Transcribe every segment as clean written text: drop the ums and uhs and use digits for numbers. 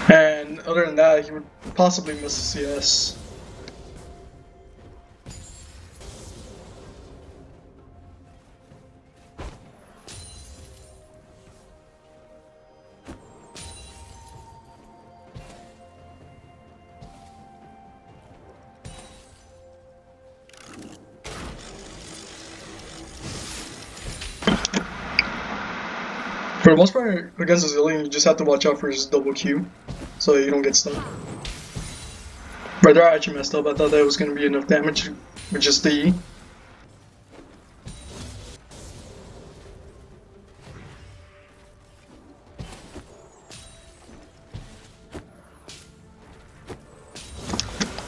And other than that, he would possibly miss a CS. For the most part, against a Zilean, you just have to watch out for his double Q, so you don't get stuck. Right there, I actually messed up. I thought that was going to be enough damage with just the E.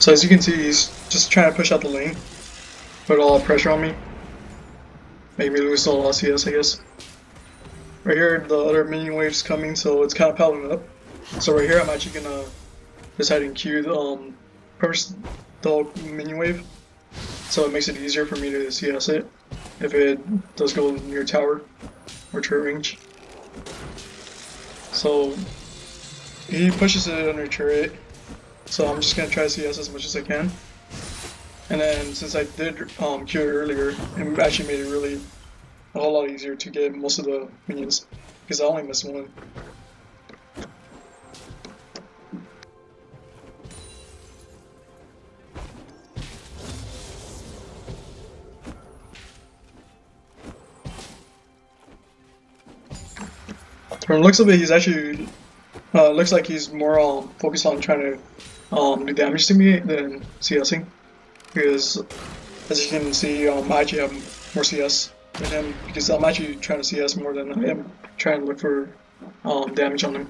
So as you can see, he's just trying to push out the lane, put all the pressure on me. Make me lose all CS, I guess. Right here, the other minion wave's coming, so it's kind of piling up. So right here, I'm actually gonna decide to Q the first the minion wave, so it makes it easier for me to CS it if it does go near tower or turret range. So he pushes it under turret, so I'm just gonna try to CS as much as I can. And then since I did Q it earlier, it actually made it really a whole lot easier to get most of the minions, because I only missed one. From the looks of it, he's actually looks like he's more focused on trying to do damage to me than CSing, because as you can see, I actually have more CS than him, because I'm actually trying to CS more than I am trying to look for damage on him.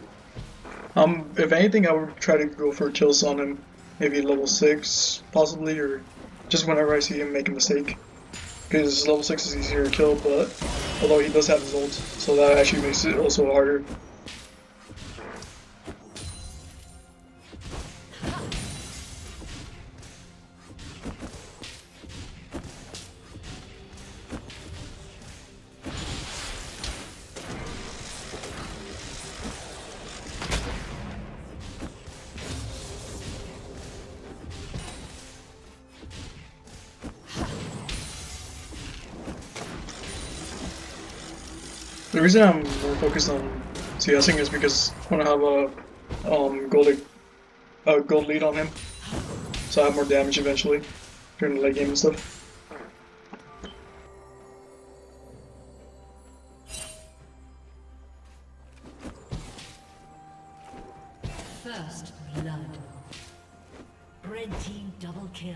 If anything, I would try to go for kills on him, maybe level 6 possibly, or just whenever I see him make a mistake, because level 6 is easier to kill, but although he does have his ult, so that actually makes it also harder. The reason I'm more focused on CSing is because I want to have a gold lead on him, so I have more damage eventually during the late game and stuff. First blood. Red team double kill.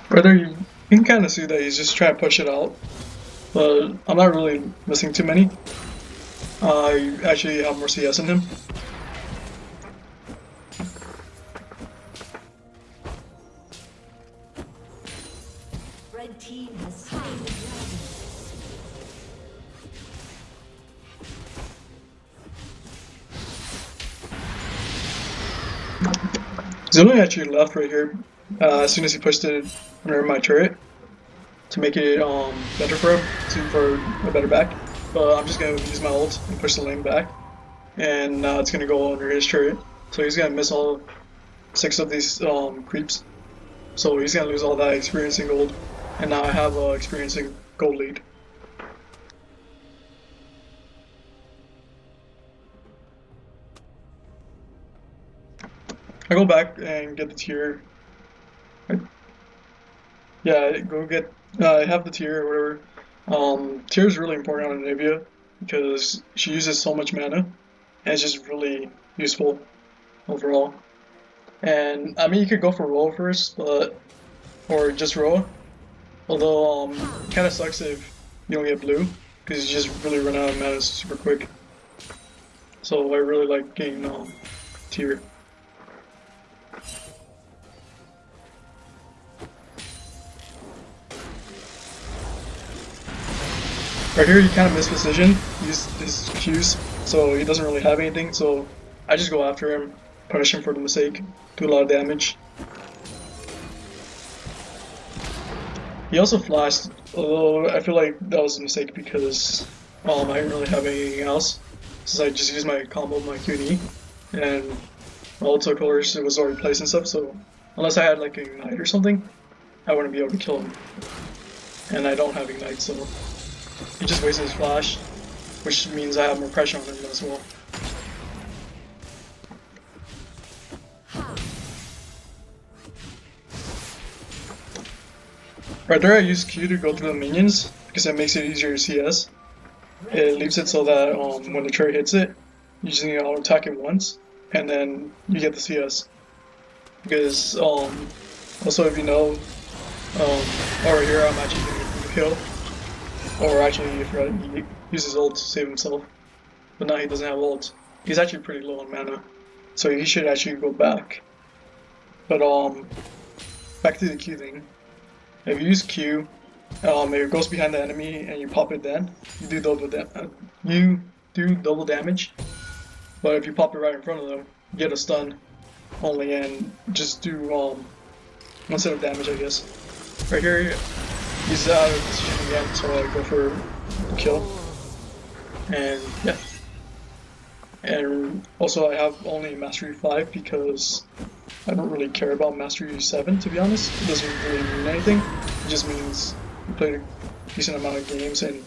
Brother, you can kind of see that he's just trying to push it out, but I'm not really missing too many. I actually have more CS in him. Red team has slain the dragon. Zilean actually left right here as soon as he pushed it under my turret to make it better for him, for a better back. But I'm just gonna use my ult and push the lane back, and now it's gonna go under his turret. So he's gonna miss all 6 of these creeps. So he's gonna lose all that experience in gold. and now I have experiencing gold lead. I go back and get the tier. Yeah, go get. I have the tier or whatever. Tier is really important on Anivia because she uses so much mana, and it's just really useful overall. And I mean, you could go for roll first, but or just roll. Although it kind of sucks if you don't get blue because you just really run out of mana super quick. So I really like getting tier. Right here, you kind of misposition, use his Qs, so he doesn't really have anything, so I just go after him, punish him for the mistake, do a lot of damage. He also flashed, although I feel like that was a mistake because I didn't really have anything else, since I just used my combo, my Q&E, and my auto colors was already placed and stuff, so unless I had like an Ignite or something, I wouldn't be able to kill him. And I don't have Ignite, so he just wasted his flash, which means I have more pressure on him as well. Right there I use Q to go through the minions, because it makes it easier to CS. It leaves it so that when the turret hits it, you just need to attack it once, and then you get the CS. Because also if you know, over here I'm actually getting the kill. Or actually, if he uses ult to save himself. But now he doesn't have ult. He's actually pretty low on mana. So he should actually go back. But back to the Q thing. If you use Q, it goes behind the enemy and you pop it then, you do double damage. But if you pop it right in front of them, you get a stun only and just do one set of damage, I guess. Right here, he's out of position again, so I go for the kill. And yeah. And also I have only Mastery 5 because I don't really care about Mastery 7, to be honest. It doesn't really mean anything. It just means you played a decent amount of games and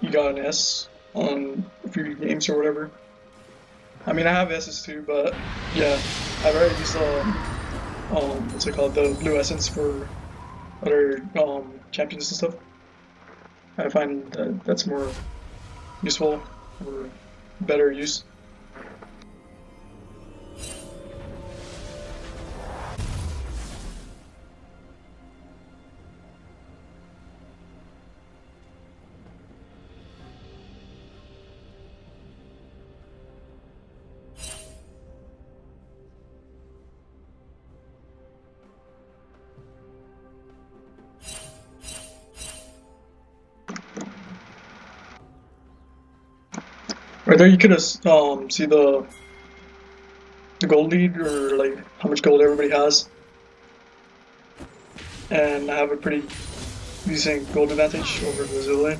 you got an S on a few games or whatever. I mean, I have S's too, but yeah, I've already used what's it called, the blue essence for other champions and stuff. I find that that's more useful or better use. Right there, you could see the gold lead or like how much gold everybody has, and I have a pretty decent gold advantage over the Zilean.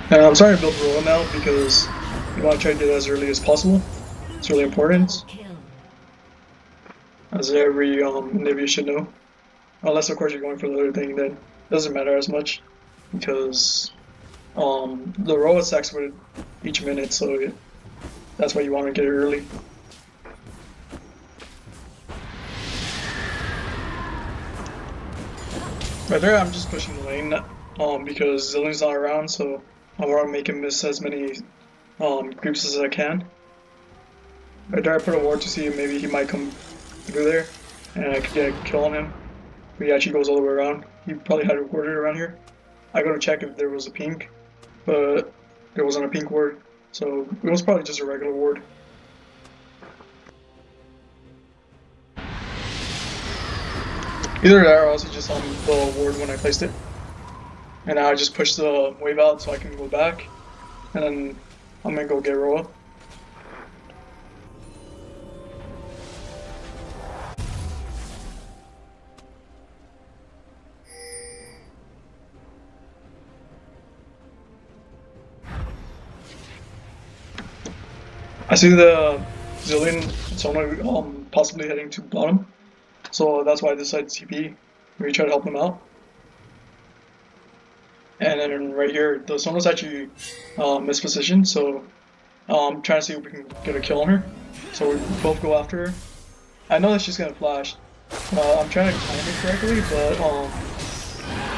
And I'm starting to build Roa now because you want to try to get it as early as possible. It's really important, as every Anivia should know. Unless of course you're going for the other thing, then it doesn't matter as much because the Roa stacks with each minute, so that's why you want to get it early. Right there, I'm just pushing the lane because Zilean's not around, so I want to make him miss as many creeps as I can. Right there, I put a ward to see if maybe he might come through there, and I could get a kill on him. But he actually goes all the way around. He probably had a ward around here. I go to check if there was a pink, but there wasn't a pink ward, so it was probably just a regular ward. Either that or else he just on the ward when I placed it. And now I just push the wave out so I can go back, and then I'm gonna go get Roa. I see the Zilean Sona possibly heading to bottom, so that's why I decided to TP. We try to help them out. And then right here, the Sona's actually mispositioned, so I'm trying to see if we can get a kill on her. So we both go after her. I know that she's gonna flash. I'm trying to time it correctly, but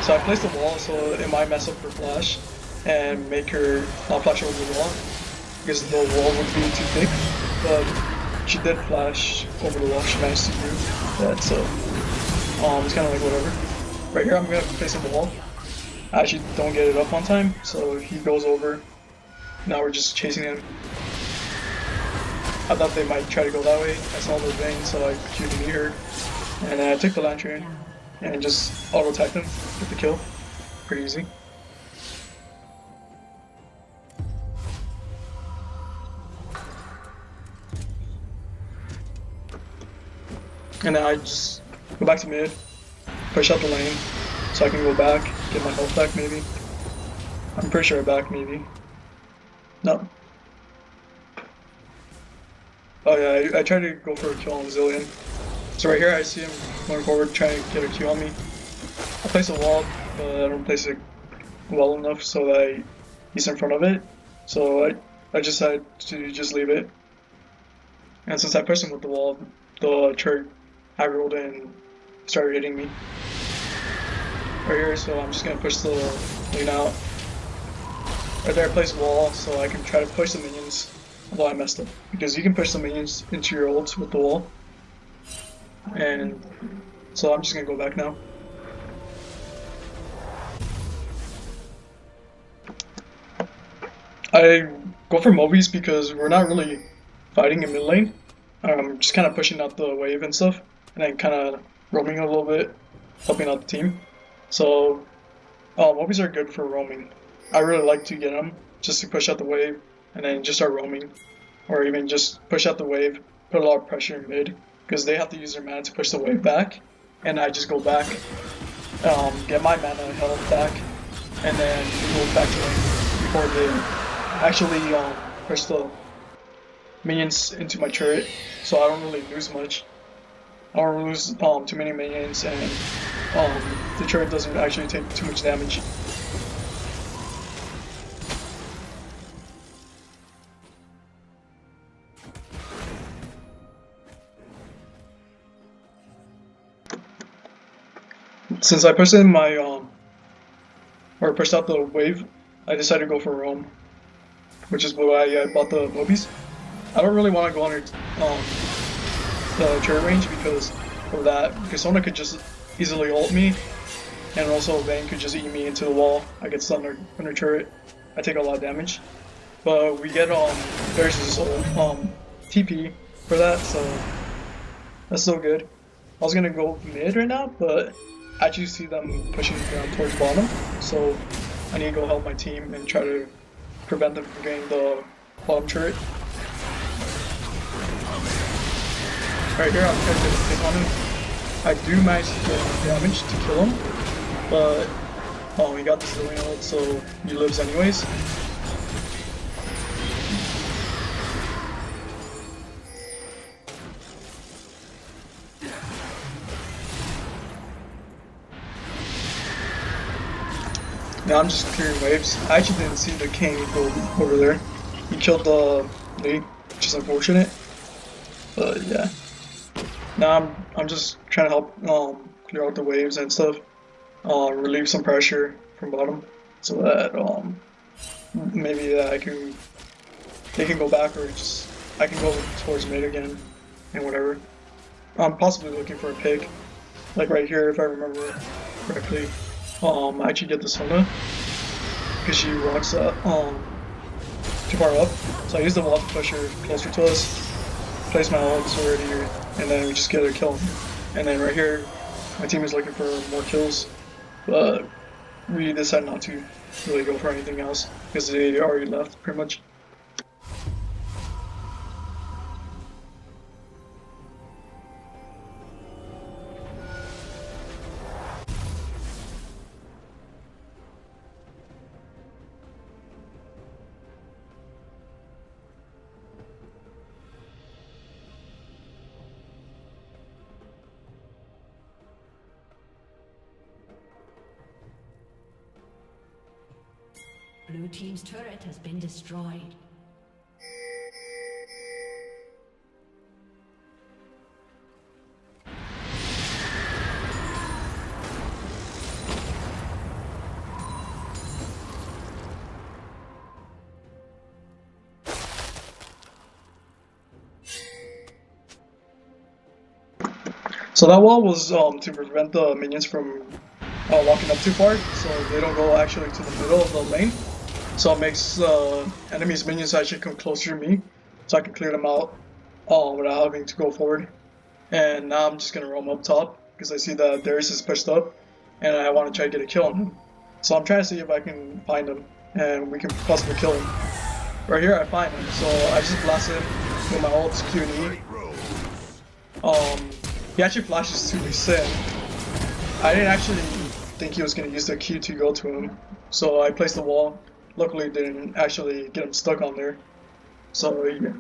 so I placed the wall so it might mess up her flash and make her not flash over the wall because the wall would be too thick. But she did flash over the wall. She managed to do that, so it's kind of like whatever. Right here, I'm gonna place a wall. I actually don't get it up on time, so he goes over. Now we're just chasing him. I thought they might try to go that way. I saw the vein, so I queued the meter. And then I took the lantern and just auto-attacked him, get the kill. Pretty easy. And then I just go back to mid, push out the lane, so I can go back, get my health back maybe. I'm pretty sure I'm back maybe. No. Oh yeah, I tried to go for a kill on Zilean. So right here I see him going forward trying to get a Q on me. I place a wall, but I don't place it well enough so that he's in front of it. So I decided to just leave it. And since I pushed him with the wall, the turret aggroed and started hitting me. Right here, so I'm just gonna push the lane out. Right there I place a wall so I can try to push the minions, although I messed up. Because you can push the minions into your ult with the wall. And so I'm just gonna go back now. I go for Mobies because we're not really fighting in mid lane. Just kind of pushing out the wave and stuff, and then kind of roaming a little bit, helping out the team. So Mobies are good for roaming. I really like to get them just to push out the wave, and then just start roaming, or even just push out the wave, put a lot of pressure in mid, because they have to use their mana to push the wave back, and I just go back, get my mana health back, and then go back to lane before they actually push the minions into my turret, so I don't really lose much. I don't lose too many minions, and the turret doesn't actually take too much damage. Since I pushed in my or pushed out the wave, I decided to go for roam, which is why I bought the Mobies. I don't really want to go under the turret range because of that. Because Sona could just easily ult me, and also Vayne could just eat me into the wall. I get stunned under turret. I take a lot of damage, but we get there's this TP for that, so that's so good. I was gonna go mid right now, but I actually see them pushing down towards bottom, so I need to go help my team and try to prevent them from getting the bottom turret. Right here, I'm trying to pick on him. I do manage to get damage to kill him, but he got the Zilean ult, so he lives anyways. Now I'm just clearing waves. I actually didn't see the king go over there. He killed the Lee, which is unfortunate. But yeah. Now I'm just trying to help clear out the waves and stuff. Relieve some pressure from bottom, so that maybe that they can go back, or just I can go towards mid again and whatever. I'm possibly looking for a pick, like right here if I remember correctly. I actually get the Sona because she walks up too far up, so I use the wall to push her closer to us. Place my ult sword here, and then we just get a kill. And then right here, my team is looking for more kills, but we decided not to really go for anything else because they already left pretty much. Blue team's turret has been destroyed. So that wall was to prevent the minions from walking up too far, so they don't go actually to the middle of the lane. So it makes enemies' minions actually come closer to me, so I can clear them out without having to go forward. And now I'm just gonna roam up top because I see that Darius is pushed up, and I want to try to get a kill on him. So I'm trying to see if I can find him, and we can possibly kill him. Right here, I find him, so I just blast him with my ult Q and E. He actually flashes to Zilean. I didn't actually think he was going to use the Q to go to him, so I placed the wall. Luckily, didn't actually get him stuck on there. So, yeah.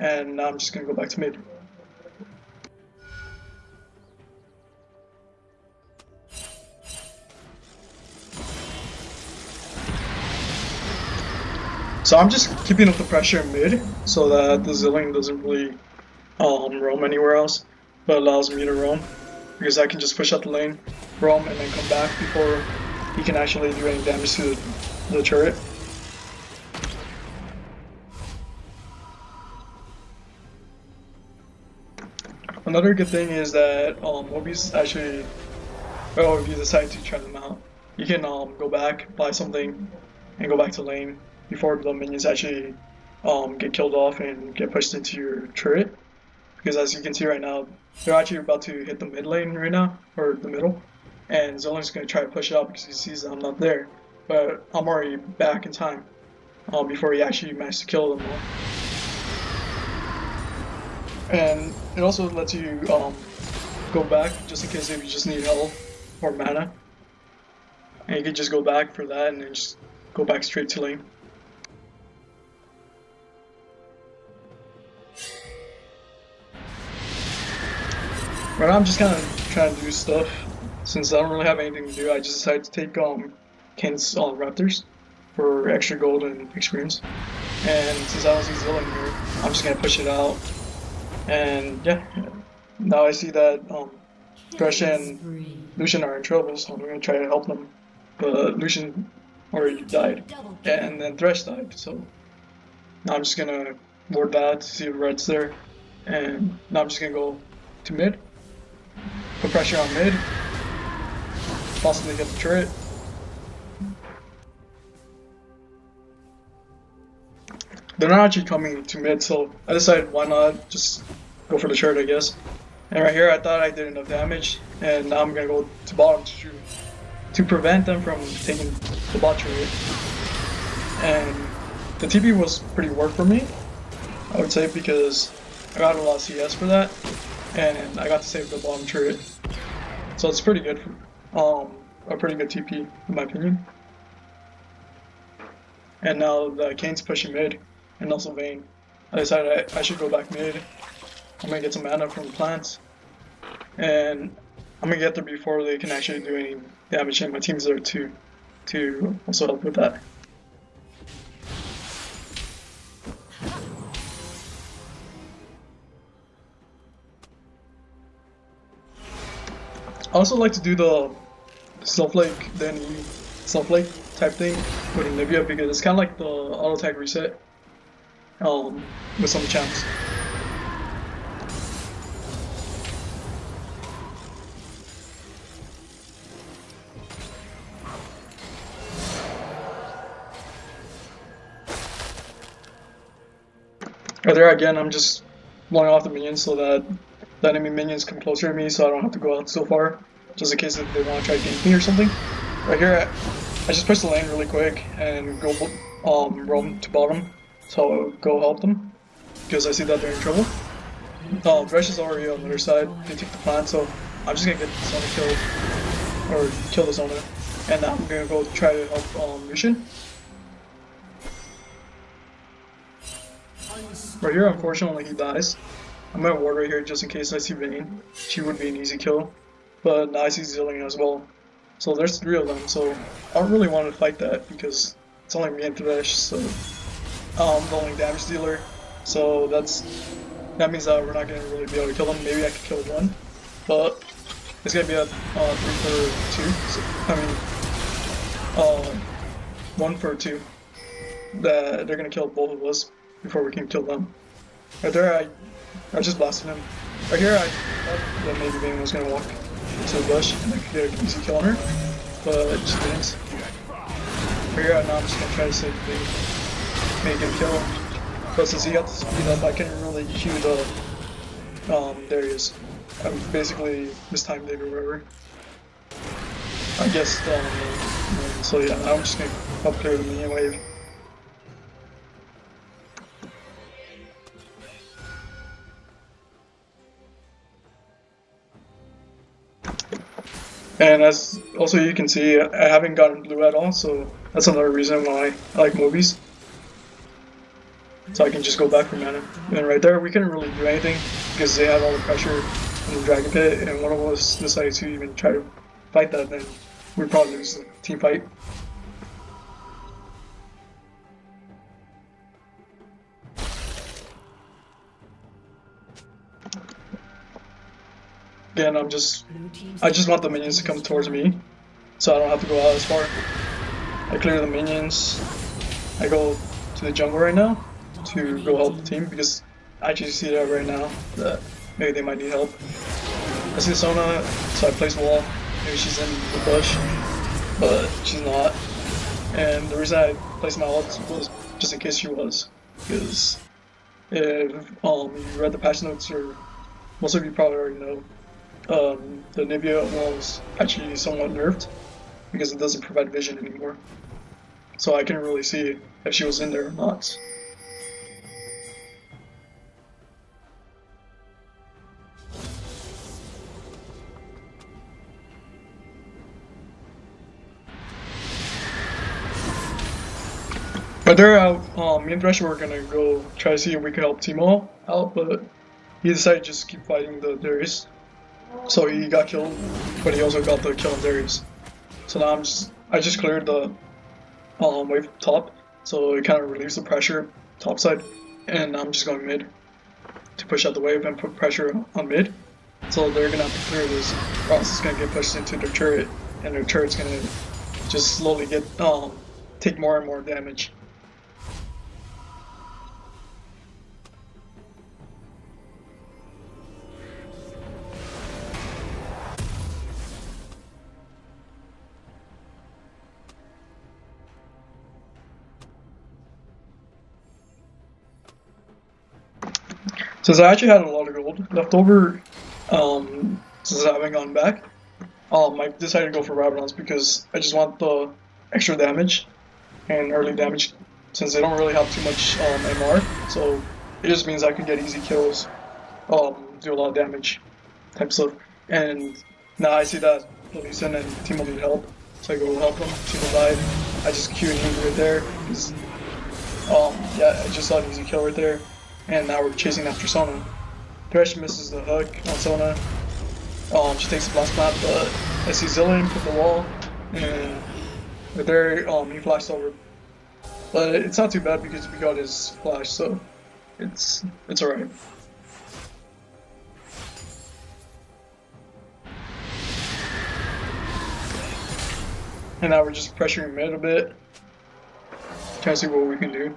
And now I'm just going to go back to mid. So I'm just keeping up the pressure in mid so that the Zilean doesn't really roam anywhere else, but allows me to roam because I can just push out the lane, roam, and then come back before he can actually do any damage to the turret. Another good thing is that Mobius actually, well, if you decide to try them out, you can go back, buy something, and go back to lane before the minions actually get killed off and get pushed into your turret. Because as you can see right now, they're actually about to hit the mid lane right now, or the middle, and Zilean's going to try to push it out because he sees that I'm not there. But I'm already back in time before he actually managed to kill them all. And it also lets you go back just in case if you just need health or mana. And you can just go back for that and then just go back straight to lane. Right now I'm just kind of trying to do stuff. Since I don't really have anything to do, I just decided to take Kent's Raptors for extra gold and experience. And since I don't see Zilean here, I'm just gonna push it out. And yeah, now I see that Thresh and Lucian are in trouble, so I'm gonna try to help them. But Lucian already died, and then Thresh died, so now I'm just gonna ward that to see if Red's there. And now I'm just gonna go to mid, put pressure on mid, possibly get the turret. They're not actually coming to mid, so I decided why not just go for the turret, I guess. And right here, I thought I did enough damage, and now I'm gonna go to bottom to prevent them from taking the bot turret. And the TP was pretty work for me, I would say, because I got a lot of CS for that, and I got to save the bottom turret. So it's pretty good, a pretty good TP in my opinion. And now the Kane's pushing mid, and also Vayne. I decided I should go back mid. I'm gonna get some mana from the plants, and I'm gonna get there before they can actually do any damage, and my team's there too, to also help with that. I also like to do the Snowflake, then Snowflake type thing with Anivia because it's kind of like the auto attack reset with some champs. Right there again, I'm just blowing off the minions so that the enemy minions come closer to me so I don't have to go out so far, just in case if they want to try to gank me or something. Right here, I just push the lane really quick and go roam to bottom, so I'll go help them because I see that they're in trouble. Thresh is already on the other side. They took the plant, so I'm just gonna get the Zona killed or kill the Zona, and now I'm gonna go try to help Lucian. Right here, unfortunately, he dies. I'm gonna ward right here just in case I see Vayne. She would be an easy kill, but now I see Zilean as well. So there's 3 of them, so I don't really want to fight that because it's only me and Thresh, so the only damage dealer. So that means that we're not gonna really be able to kill them. Maybe I could kill one, but it's gonna be a 3 for 2. So, I mean, 1 for 2. That they're gonna kill both of us before we can kill them. Right there, I just blasted him. Right here, I thought that maybe Vayne was gonna walk into the bush and I could get an easy kill on her, but it just didn't. Right here, now I'm just gonna try to save Vayne, make him kill. But since he got the speed up, I couldn't really cue the Darius. I basically mistimed it or whatever. I guess so yeah, I'm just gonna help clear the minion wave. And as also you can see, I haven't gotten blue at all, so that's another reason why I like movies. So I can just go back for mana. And right there, we couldn't really do anything because they had all the pressure in the Dragon Pit, and one of us decided to even try to fight that, then we'd probably lose the team fight. Again, I just want the minions to come towards me, so I don't have to go out as far. I clear the minions. I go to the jungle right now to go help the team because I actually see that right now that maybe they might need help. I see Sona, so I place a wall. Maybe she's in the bush, but she's not. And the reason I placed my ult was just in case she was, because if you read the patch notes, or most of you probably already know, the Anivia was actually somewhat nerfed because it doesn't provide vision anymore. So I couldn't really see if she was in there or not. But there, me and Thresh were gonna go try to see if we could help Timo out, but he decided to just keep fighting the Darius. So he got killed, but he also got the kill on Darius. So now I just cleared the wave top, so it kind of relieves the pressure top side, and I'm just going mid to push out the wave and put pressure on mid. So they're gonna have to clear this, or else it's gonna get pushed into their turret, and their turret's gonna just slowly get take more and more damage. Since I actually had a lot of gold left over, since I haven't gone back, I decided to go for Rabadons because I just want the extra damage and early damage, since they don't really have too much MR, so it just means I can get easy kills, do a lot of damage type stuff. And now I see that Lisan and Timo need help, so I go help them. Timo died. I just queued him right there. Yeah, I just saw an easy kill right there. And now we're chasing after Sona. Thresh misses the hook on Sona. She takes the blast plant, but I see Zilean put the wall, and right there, he flashed over. But it's not too bad because we got his flash, so it's alright. And now we're just pressuring mid a bit, trying to see what we can do.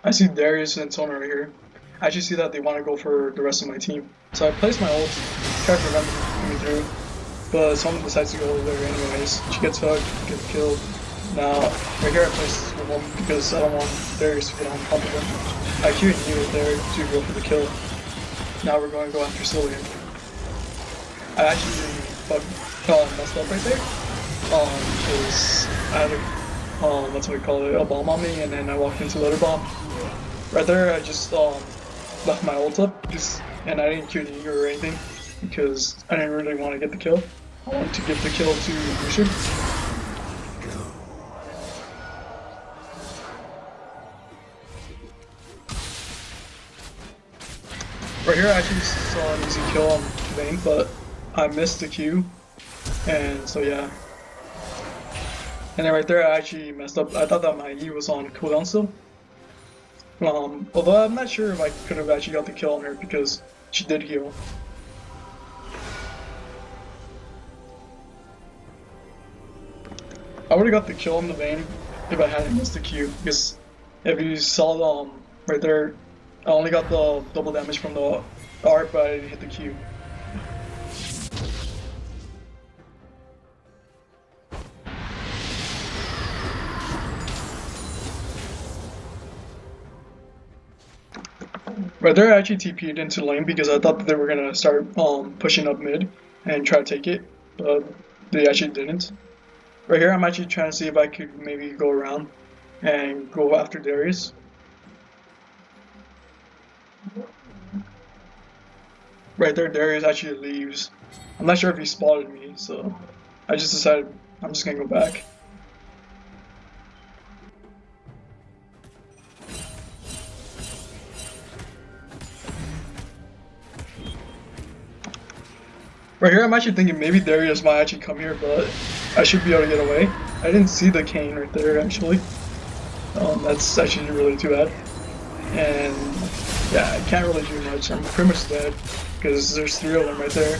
I see Darius and Sona right here. I actually see that they want to go for the rest of my team. So I placed my ult, try to prevent them from coming through. But Sona decides to go over there anyways. She gets hooked, gets killed. Now, right here I placed the woman because I don't want Darius to get on top of them. I queued you right there to go for the kill. Now we're going to go after Zilean. I actually messed up right there. Because I had a that's what we call it, a bomb on me, and then I walked into letter bomb. Right there, I just left my ult up, and I didn't Q the Eager or anything, because I didn't really want to get the kill. I wanted to give the kill to Lucian. Right here, I actually saw an easy kill on Vayne, but I missed the Q, and so yeah. And then right there, I actually messed up. I thought that my E was on cooldown still. Although I'm not sure if I could have actually got the kill on her because she did heal. I would have got the kill on the Vayne if I hadn't missed the Q. Because if you saw right there, I only got the double damage from the art, but I didn't hit the Q. Right there, I actually TP'd into lane because I thought that they were gonna start pushing up mid and try to take it, but they actually didn't. Right here, I'm actually trying to see if I could maybe go around and go after Darius. Right there, Darius actually leaves. I'm not sure if he spotted me, so I just decided I'm just gonna go back. Right here, I'm actually thinking maybe Darius might actually come here, but I should be able to get away. I didn't see the cane right there, actually. That's actually really too bad. And yeah, I can't really do much. I'm pretty much dead because there's 3 of them right there.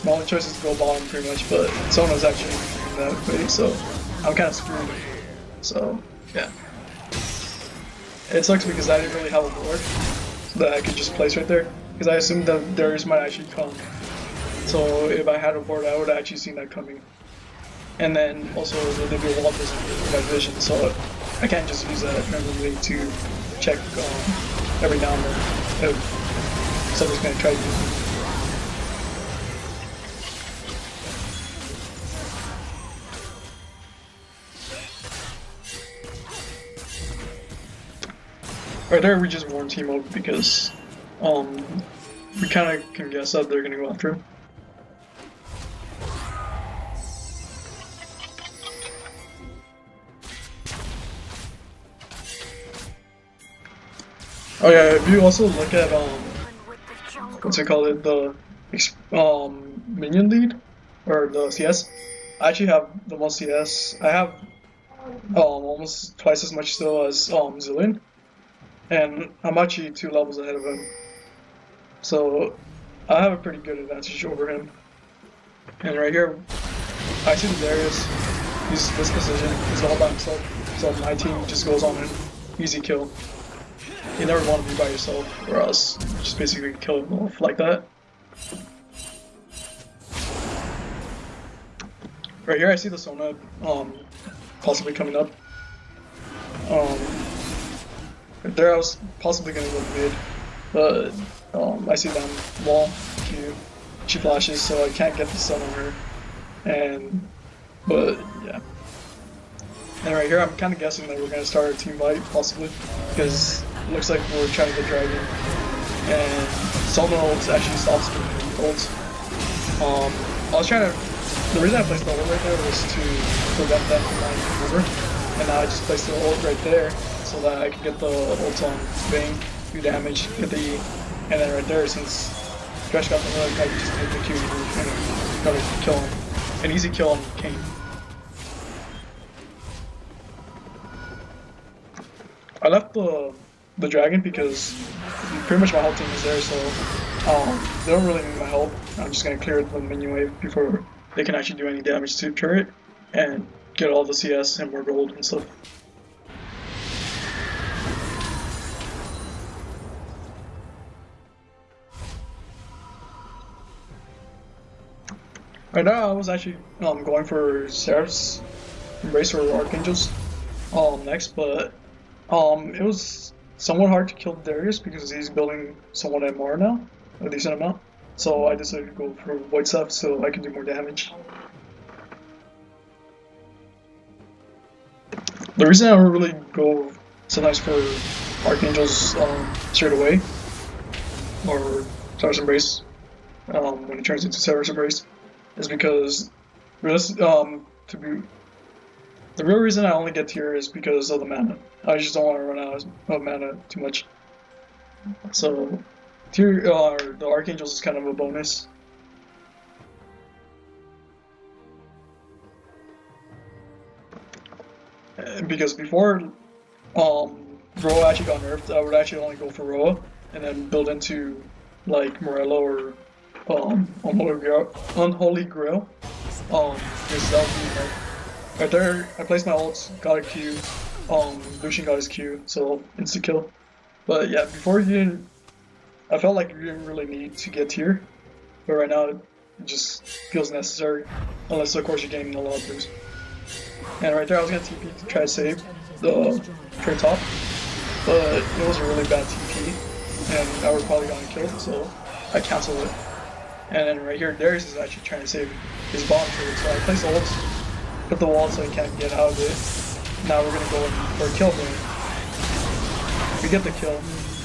My only choice is to go bottom pretty much, but Sona's actually in that way, so I'm kind of screwed. So yeah. It sucks because I didn't really have a board that I could just place right there because I assumed that Darius might actually come. So if I had a board, I would have actually seen that coming. And then also there'd be a wall vision in my vision, so I can't just use that randomly to check every now and then if somebody's gonna try to use me. Right there, we just warned team up because we kind of can guess that they're gonna go after him. Oh yeah, if you also look at what's it called, the minion lead or the CS, I actually have the most CS. I have almost twice as much still as Zilean, and I'm actually 2 levels ahead of him. So I have a pretty good advantage over him. And right here, I see the Darius. He's this position. He's all by himself. So my team just goes on an easy kill. You never want to be by yourself, or else you just basically kill him off like that. Right here, I see the Sona possibly coming up. Right there, I was possibly gonna go mid, but I see them wall Q. She flashes, so I can't get the stun on her. But yeah. And right here, I'm kind of guessing that we're gonna start a team fight, possibly, because it looks like we're trying to get Dragon, and Sona ults actually stops me from ults. I was trying to. The reason I placed the ult right there was to prevent them from running over, and now I just placed the ult right there so that I can get the ult on Vayne, do damage, get the E, and then right there, since Thresh got the hook, I can just hit the Q and try to kill him. An easy kill on Kane. I left the dragon because pretty much my whole team is there, so they don't really need my help. I'm just gonna clear the minion wave before they can actually do any damage to the turret and get all the CS and more gold and stuff. Right now, I was actually going for Seraph's Embrace or Archangels next, but it was somewhat hard to kill Darius because he's building somewhat MR now, a decent amount. So I decided to go for Void Staff so I can do more damage. The reason I don't really go sometimes for Archangels straight away, or Seraph's Embrace when it turns into Seraph's Embrace, is because the real reason I only get tier is because of the mana. I just don't want to run out of mana too much. So tier the Archangels is kind of a bonus. because before Roa actually got nerfed, I would actually only go for Roa and then build into like Morello or Unholy Grail. Because that would be like right there. I placed my ults, got a Q. Lucian got his Q, so insta kill. But yeah, before you didn't. I felt like you didn't really need to get tier, but right now it just feels necessary, unless of course you're getting a lot of boost. And right there, I was gonna TP to try to save the trade top, but it was a really bad TP, and I was probably gonna kill, so I canceled it. And then right here, Darius is actually trying to save his bomb trade, so I placed ults, put the wall so he can't get out of it. Now we're gonna go in for a kill game. We get the kill,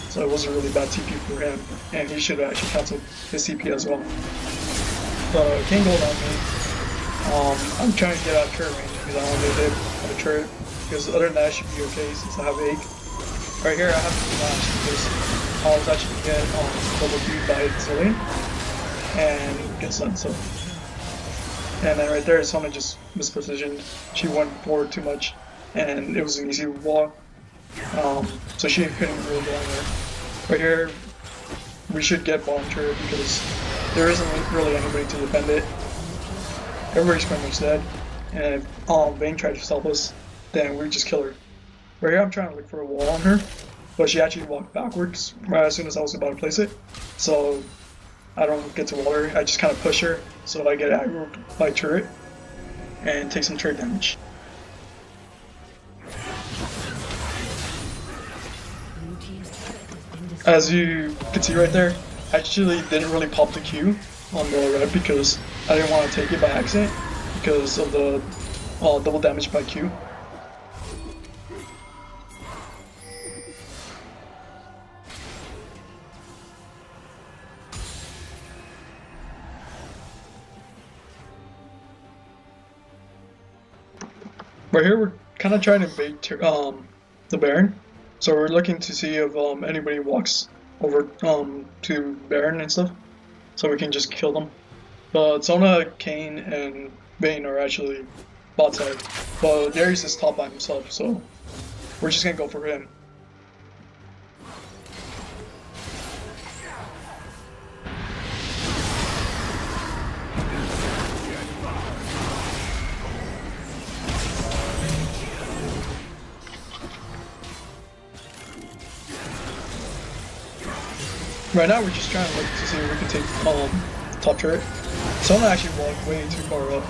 so it was a really bad TP for him, and he should have actually canceled his TP as well. But King Gold on me. I'm trying to get out of turret range because I want to get hit on the turret, because other than that I should be okay since I have egg. Right here I have to flash because I was actually get double Q'd by Zilean and get stunned, so. And then right there someone just mispositioned. She went forward too much and it was an easy walk. So she couldn't really go in there. Right here we should get bottom turret because there isn't really anybody to defend it. Everybody's pretty much dead, and if Vayne tried to stop us, then we just kill her. Right here I'm trying to look for a wall on her, but she actually walked backwards right as soon as I was about to place it, so I don't get to wall her, I just kind of push her, so I get aggroed by turret, and take some turret damage. As you can see right there, I actually didn't really pop the Q on the red because I didn't want to take it by accident because of the double damage by Q. Right here we're kind of trying to bait the Baron, so we're looking to see if anybody walks over to Baron and stuff, so we can just kill them. But Zona, Kayn, and Vayne are actually bot side, but Darius is top by himself, so we're just gonna go for him. Right now we're just trying to look to see if we can take top turret. Someone actually walked way too far up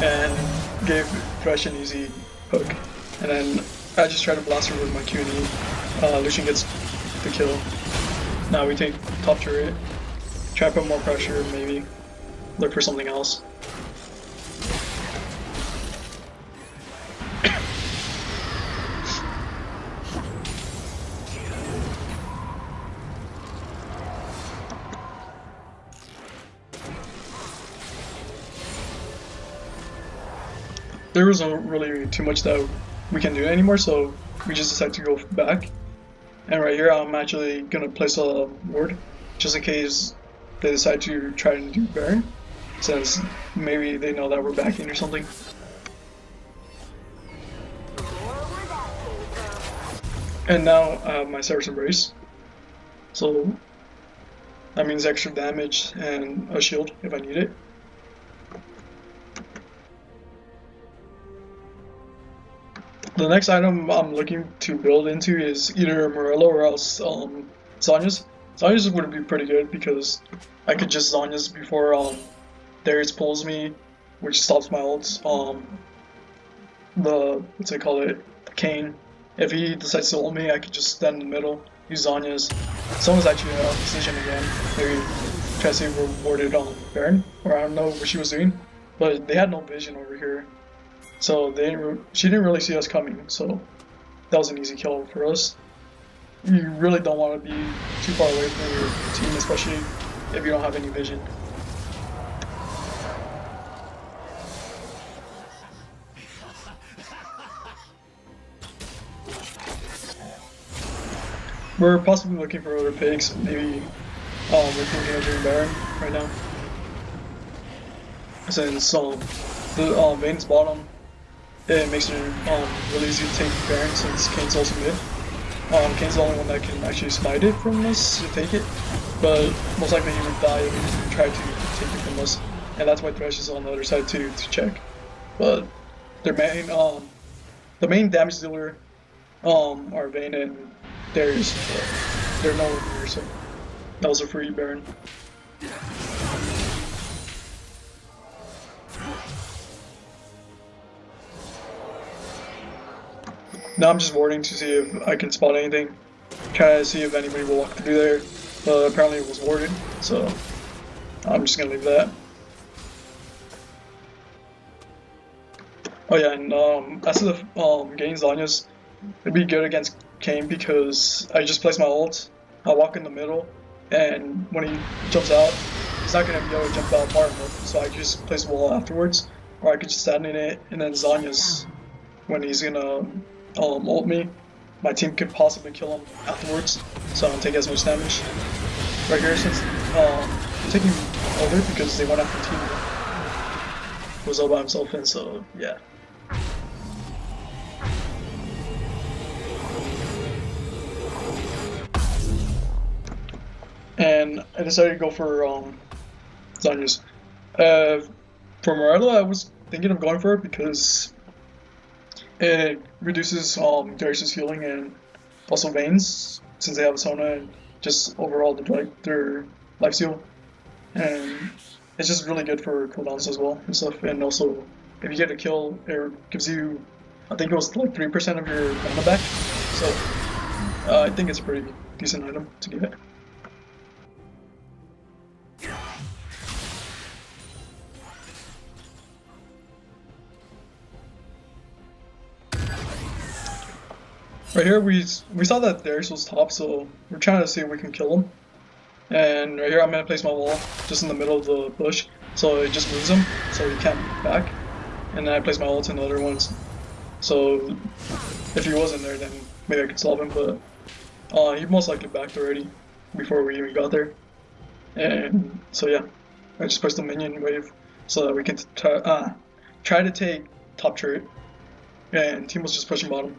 and gave Thresh an easy hook. And then I just try to blast her with my Q and E. Lucian gets the kill. Now we take top turret, try to put more pressure, maybe look for something else. There wasn't really too much that we can do anymore, so we just decided to go back. And right here I'm actually gonna place a ward just in case they decide to try to do Baron, since maybe they know that we're backing or something. And now I have my Sarac's Embrace, so that means extra damage and a shield if I need it. The next item I'm looking to build into is either Morello or else Zhonya's. Zhonya's would be pretty good because I could just Zhonya's before Darius pulls me, which stops my ults. What's it called it? Kayn. If he decides to ult me, I could just stand in the middle, use Zhonya's. Someone's actually out of position again. Maybe try to see if we're warded on Baron, or I don't know what she was doing, but they had no vision over here. So she didn't really see us coming, so that was an easy kill for us. You really don't want to be too far away from your team, especially if you don't have any vision. We're possibly looking for other picks, maybe we're thinking of doing Baron right now. Since the Vayne's bottom, it makes it really easy to take Baron since Kane's also mid. Kane's the only one that can actually smite it from us to take it, but most likely he would die if he tried to take it from us, and that's why Thresh is on the other side too to check. But their main the main damage dealer are Vayne and Darius, but they're nowhere near, so that was a free Baron. Now I'm just warding to see if I can spot anything. Try to see if anybody will walk through there. But apparently it was warded, so I'm just gonna leave that. Oh yeah, and as to the getting Zhonya's, it'd be good against Kane because I just place my ult, I walk in the middle, and when he jumps out, he's not gonna be able to jump out far enough, so I just place a wall afterwards, or I could just stand in it, and then Zhonya's, when he's gonna ult me, my team could possibly kill him afterwards, so I don't take as much damage. Right here, since I'm taking over because they went after team was all by himself, and so yeah. And I decided to go for Zhonya's. For Morello, I was thinking of going for it because it reduces Darius' healing and also Vayne's, since they have a Sona, and just overall their life steal. And it's just really good for cooldowns as well and stuff. And also, if you get a kill, it gives you, I think it was like 3% of your mana back. So I think it's a pretty decent item to get. Right here, we saw that Darius was top, so we're trying to see if we can kill him. And right here, I'm gonna place my wall just in the middle of the bush, so it just moves him, so he can't move back. And then I place my ult in the other ones, so if he wasn't there, then maybe I could solve him. But he most likely backed already before we even got there. And so yeah, I just pushed the minion wave so that we can try to take top turret. And team was just pushing bottom.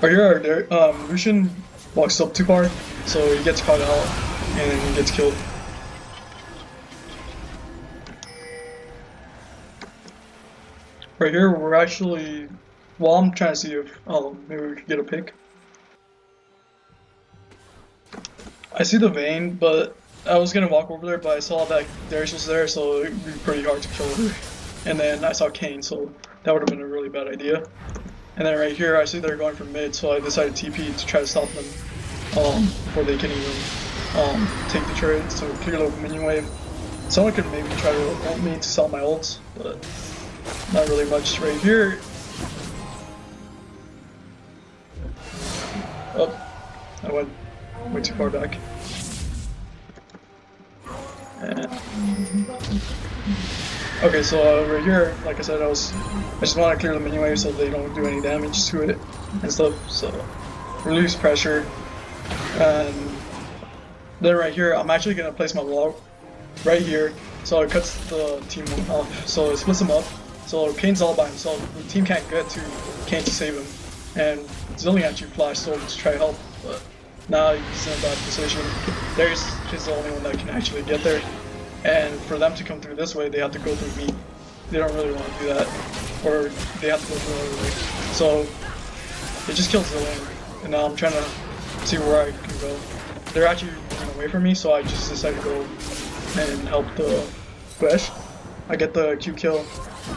Right here, Lucian walks up too far, so he gets caught out and gets killed. Right here, we're actually, well, I'm trying to see if maybe we could get a pick. I see the Vayne, but I was gonna walk over there, but I saw that Darius was there, so it'd be pretty hard to kill her. And then I saw Kane, so that would have been a really bad idea. And then right here, I see they're going for mid, so I decided TP to try to stop them before they can even take the turret to clear the minion wave. Someone could maybe try to ult me to sell my ults, but not really much. Right here, oh, I went way too far back. And okay, so right here, like I said, I just want to clear the minion wave so they don't do any damage to it and stuff. So release pressure, and then right here, I'm actually gonna place my wall right here, so it cuts the team off. So it splits them up. So Kane's all by himself. The team can't get to Kane to save him, and Zilean actually flashed over to try help, but now he's in a bad position. Darius is the only one that can actually get there. And for them to come through this way, they have to go through me. They don't really want to do that, or they have to go through another way. So they just killed Zilean, and now I'm trying to see where I can go. They're actually running away from me, so I just decided to go and help the Guesh. I get the Q kill,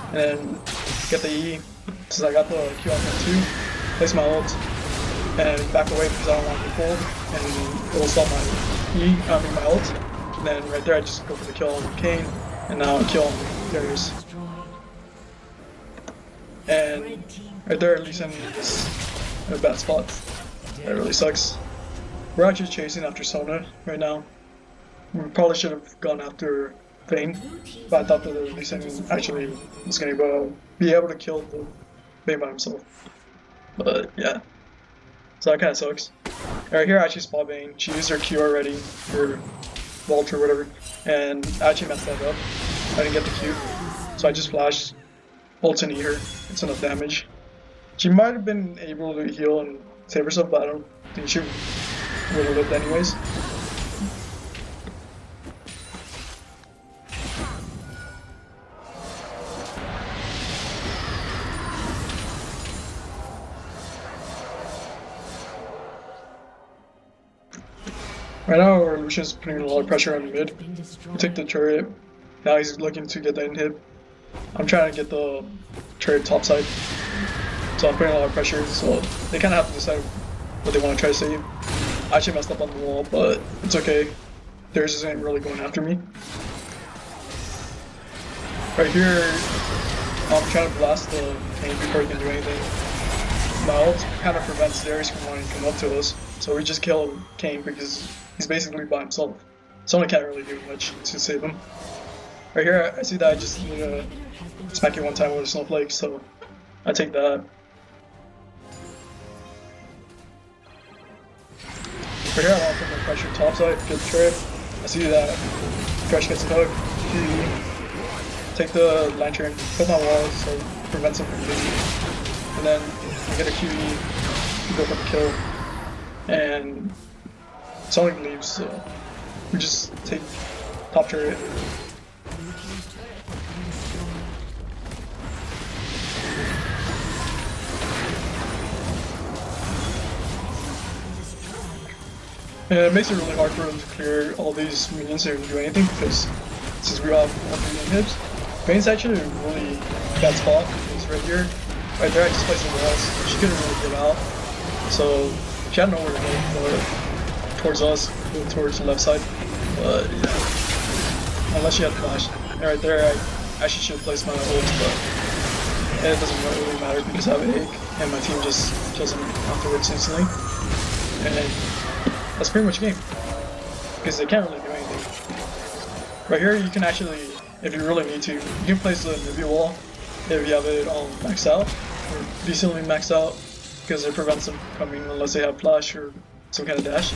and then get the E, since I got the Q on him too. Place my ult, and back away because I don't want to get pulled, and it'll stop my my ult. And then right there, I just go for the kill on Kane, and now I kill Darius. And right there, at least I'm in a bad spot. That really sucks. We're actually chasing after Sona right now. We probably should have gone after Vayne, but I thought that at least actually was going to be able to kill the Vayne by himself. But yeah, so that kind of sucks. Right here, I actually spot Vayne. She used her Q already for vault or whatever, and I actually messed that up. I didn't get the Q, so I just flashed ult and E her. It's enough damage. She might have been able to heal and save herself, but I don't think she would have lived anyways. Right now, our Lucian's putting a lot of pressure on mid. He took the turret. Now he's looking to get the inhib. I'm trying to get the turret topside. So I'm putting a lot of pressure. So they kind of have to decide what they want to try to save. I actually messed up on the wall, but it's okay. Theirs isn't really going after me. Right here, I'm trying to blast the tank before he can do anything. My ult kind of prevents Darius from wanting to come up to us. So we just kill Kane because he's basically by himself. Someone can't really do much to save him. Right here, I see that I just need to smack you one time with a snowflake, so I take that. Right here, I want to put my pressure topside, get the trip. I see that Thresh gets a hook, QE, take the lantern, put my wall so it prevents him from leaving. And then I get a QE, go for the kill, and Sonic leaves, so we just take top turret. And it makes it really hard for them to clear all these minions or do anything because since we all have 3 inhibs, Vayne's actually a really bad spot. It's right here. Right there I just placed the walls. She couldn't really get out. So she had nowhere to go towards us, towards the left side. But yeah. Unless she had flash. And right there I actually should have placed my ult, but it doesn't really matter because I have an egg and my team just kills him afterwards instantly. And that's pretty much game. Because they can't really do anything. Right here you can actually, if you really need to, you can place the Anivia wall if you have it all maxed out, or decently maxed out, because it prevents them coming unless they have flash or some kind of dash.